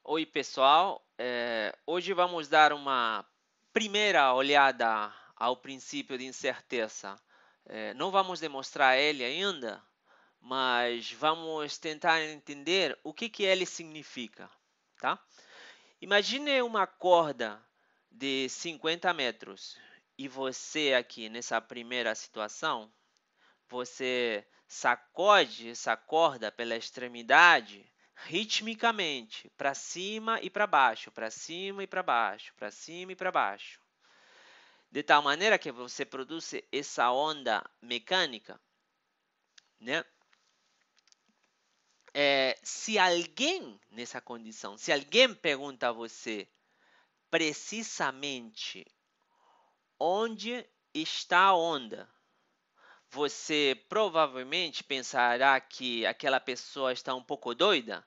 Oi, pessoal. Hoje vamos dar uma primeira olhada ao princípio de incerteza. Não vamos demonstrar ele ainda, mas vamos tentar entender o que ele significa, tá? Imagine uma corda de 50 metros e você aqui nessa primeira situação, você sacode essa corda pela extremidade ritmicamente, para cima e para baixo, para cima e para baixo, para cima e para baixo. De tal maneira que você produz essa onda mecânica, né? Se alguém nessa condição, se alguém pergunta a você precisamente onde está a onda, você provavelmente pensará que aquela pessoa está um pouco doida,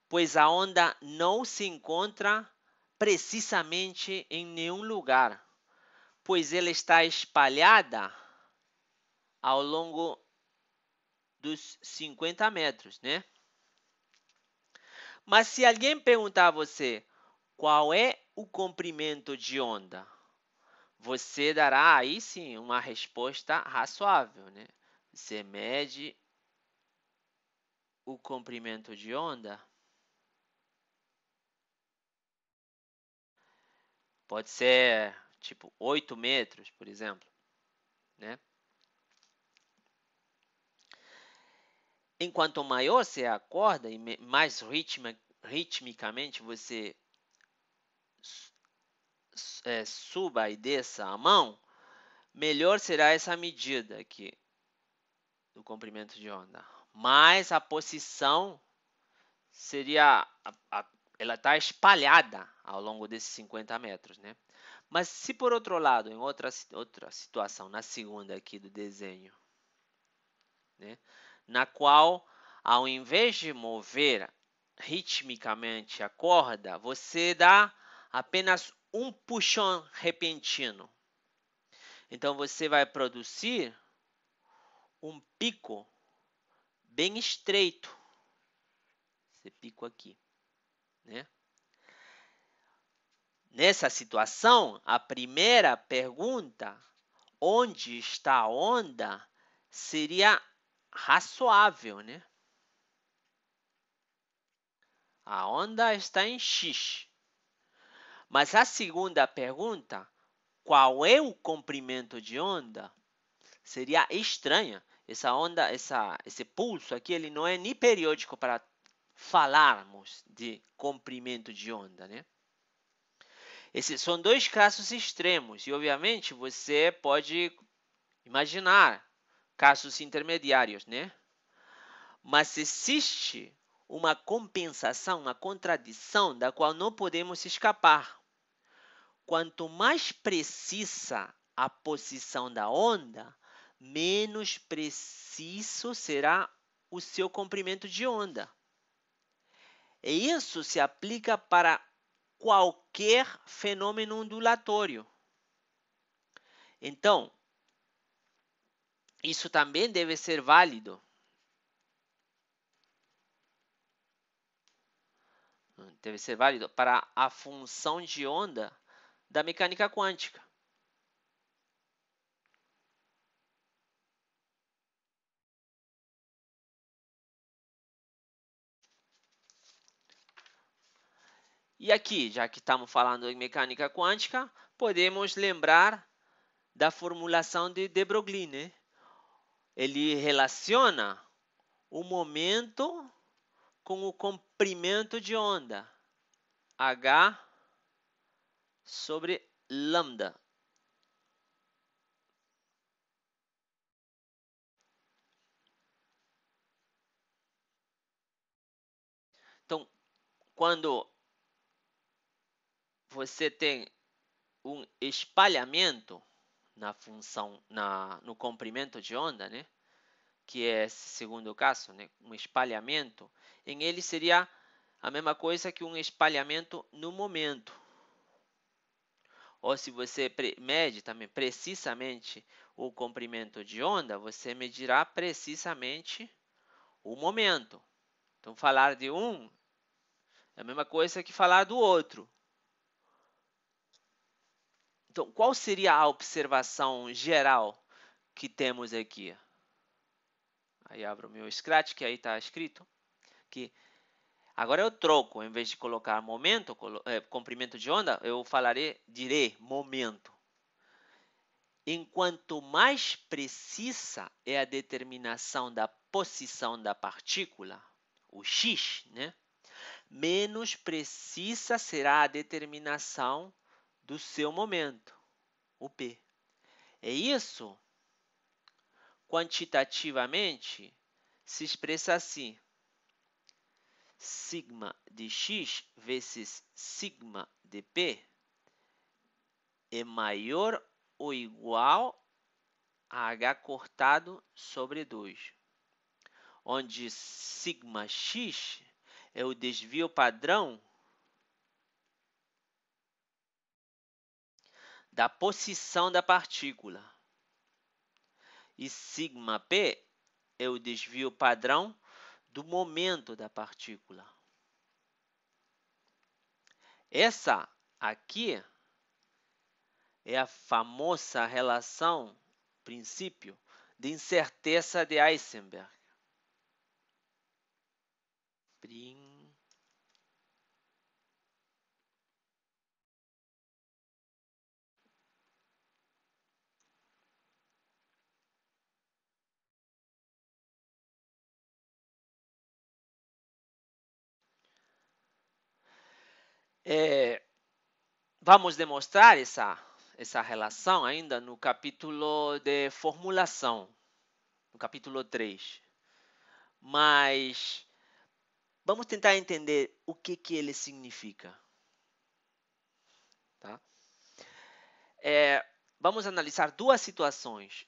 pois a onda não se encontra precisamente em nenhum lugar, pois ela está espalhada ao longo dos 50 metros, né? Mas se alguém perguntar a você qual é o comprimento de onda, você dará aí sim uma resposta razoável, né? Você mede o comprimento de onda, pode ser tipo 8 metros, por exemplo, né? Enquanto maior se é a corda e mais ritmicamente você suba e desça a mão, melhor será essa medida aqui do comprimento de onda. Mas a posição seria, ela está espalhada ao longo desses 50 metros, né? Mas se por outro lado, em outra situação, na segunda aqui do desenho, né? Na qual, ao invés de mover ritmicamente a corda, você dá apenas um puxão repentino. Então, você vai produzir um pico bem estreito. Esse pico aqui, né? Nessa situação, a primeira pergunta, onde está a onda, seria razoável, né? A onda está em X. Mas a segunda pergunta, qual é o comprimento de onda, seria estranha. Essa onda, esse pulso aqui, ele não é nem periódico para falarmos de comprimento de onda, né? Esses são dois casos extremos e, obviamente, você pode imaginar casos intermediários, né? Mas existe uma compensação, uma contradição da qual não podemos escapar. Quanto mais precisa a posição da onda, menos preciso será o seu comprimento de onda. E isso se aplica para qualquer fenômeno ondulatório. Então, isso também deve ser válido. Deve ser válido para a função de onda da mecânica quântica. E aqui, já que estamos falando em mecânica quântica, podemos lembrar da formulação de de Broglie, né? Ele relaciona o momento com o comprimento de onda, h sobre lambda. Então, quando você tem um espalhamento na função, no comprimento de onda, né? Que é esse segundo caso, né? Um espalhamento, em ele seria a mesma coisa que um espalhamento no momento. Ou se você mede também precisamente o comprimento de onda, você medirá precisamente o momento. Então, falar de um É a mesma coisa que falar do outro. Então, qual seria a observação geral que temos aqui? Aí abro o meu Scratch, que aí está escrito que agora eu troco, em vez de colocar momento, comprimento de onda, eu direi momento. Enquanto mais precisa é a determinação da posição da partícula, o x, né? Menos precisa será a determinação do seu momento, o p. É isso, quantitativamente, se expressa assim: sigma de x vezes sigma de p é maior ou igual a h cortado sobre 2, onde σx é o desvio padrão da posição da partícula e σp é o desvio padrão do momento da partícula. Essa aqui é a famosa relação, princípio, de incerteza de Heisenberg. Vamos demonstrar essa relação ainda no capítulo de formulação, no capítulo 3. Mas vamos tentar entender o que ele significa. Tá? Vamos analisar duas situações.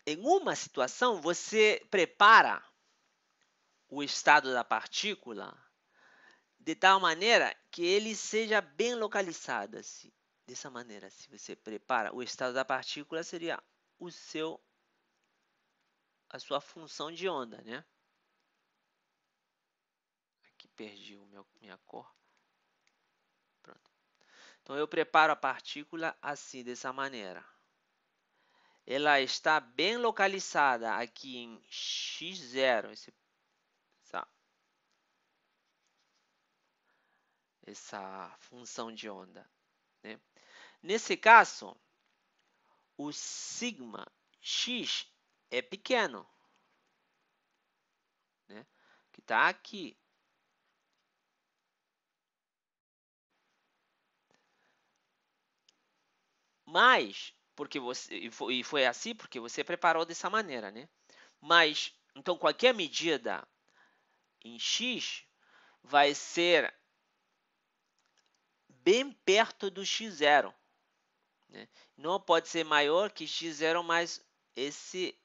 Em uma situação, você prepara o estado da partícula de tal maneira que ele seja bem localizado. Assim. Dessa maneira, se você prepara o estado da partícula, seria a sua função de onda, né? Aqui perdi minha cor. Pronto. Então, eu preparo a partícula assim, dessa maneira. Ela está bem localizada aqui em x0, essa função de onda. Né? Nesse caso, o sigma x é pequeno, né? Que está aqui. Mas, porque e foi assim porque você preparou dessa maneira, né? Mas, então, qualquer medida em x vai ser bem perto do x0. Né? Não pode ser maior que x0 mais esse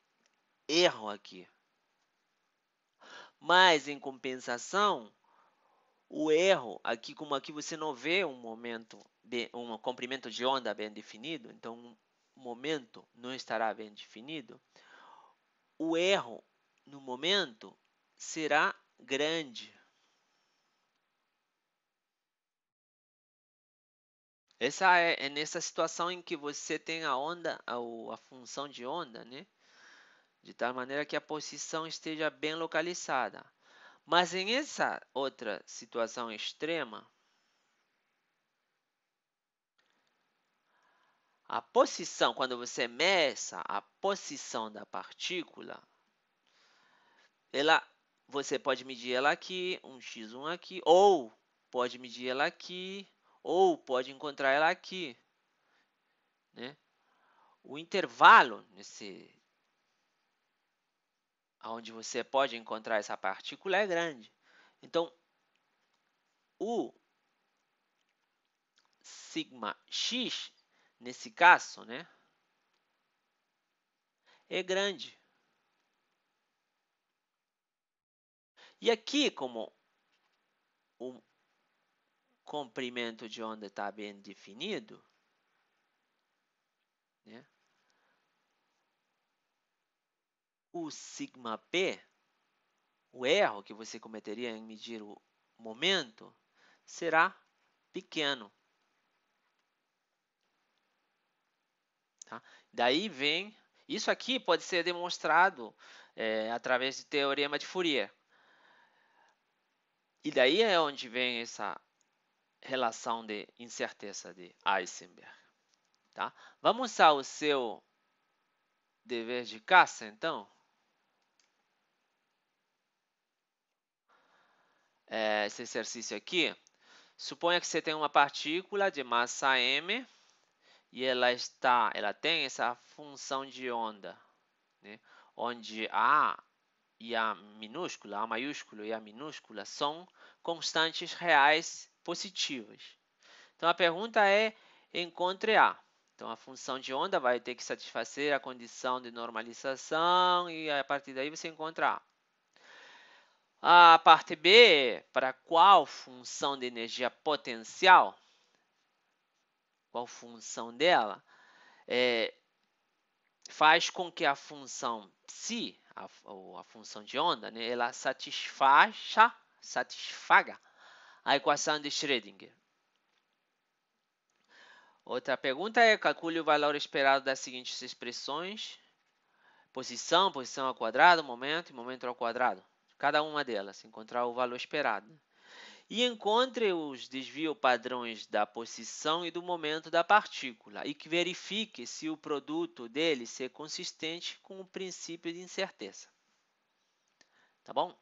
erro aqui. Mas, em compensação, o erro, aqui como aqui você não vê um comprimento de onda bem definido, então o momento não estará bem definido, o erro no momento será grande. Essa é nessa situação em que você tem a onda, a função de onda, né? De tal maneira que a posição esteja bem localizada. Mas em essa outra situação extrema, a posição, quando você meça a posição da partícula, você pode medir ela aqui, um x1 aqui, ou pode medir ela aqui, ou pode encontrar ela aqui. Né? O intervalo onde você pode encontrar essa partícula é grande. Então, o sigma x, nesse caso, né, é grande. E aqui, como o comprimento de onda está bem definido, né, o sigma p o erro que você cometeria em medir o momento será pequeno. Tá? Daí vem, isso aqui pode ser demonstrado através de teorema de Fourier. E daí é onde vem essa relação de incerteza de Heisenberg. Tá? Vamos ao seu dever de casa, então. Esse exercício aqui. Suponha que você tem uma partícula de massa m e ela tem essa função de onda, né? Onde A e A minúscula, A maiúsculo e A minúscula são constantes reais positivas. Então a pergunta é: encontre A. Então a função de onda vai ter que satisfazer a condição de normalização e a partir daí você encontra A. A parte B, para qual função de energia potencial, qual função dela, faz com que a função psi, a função de onda, né, ela satisfaga a equação de Schrödinger. Outra pergunta é: calcule o valor esperado das seguintes expressões: posição, posição ao quadrado, momento e momento ao quadrado. Cada uma delas, encontrar o valor esperado. E encontre os desvios padrões da posição e do momento da partícula e que verifique se o produto deles é consistente com o princípio de incerteza. Tá bom?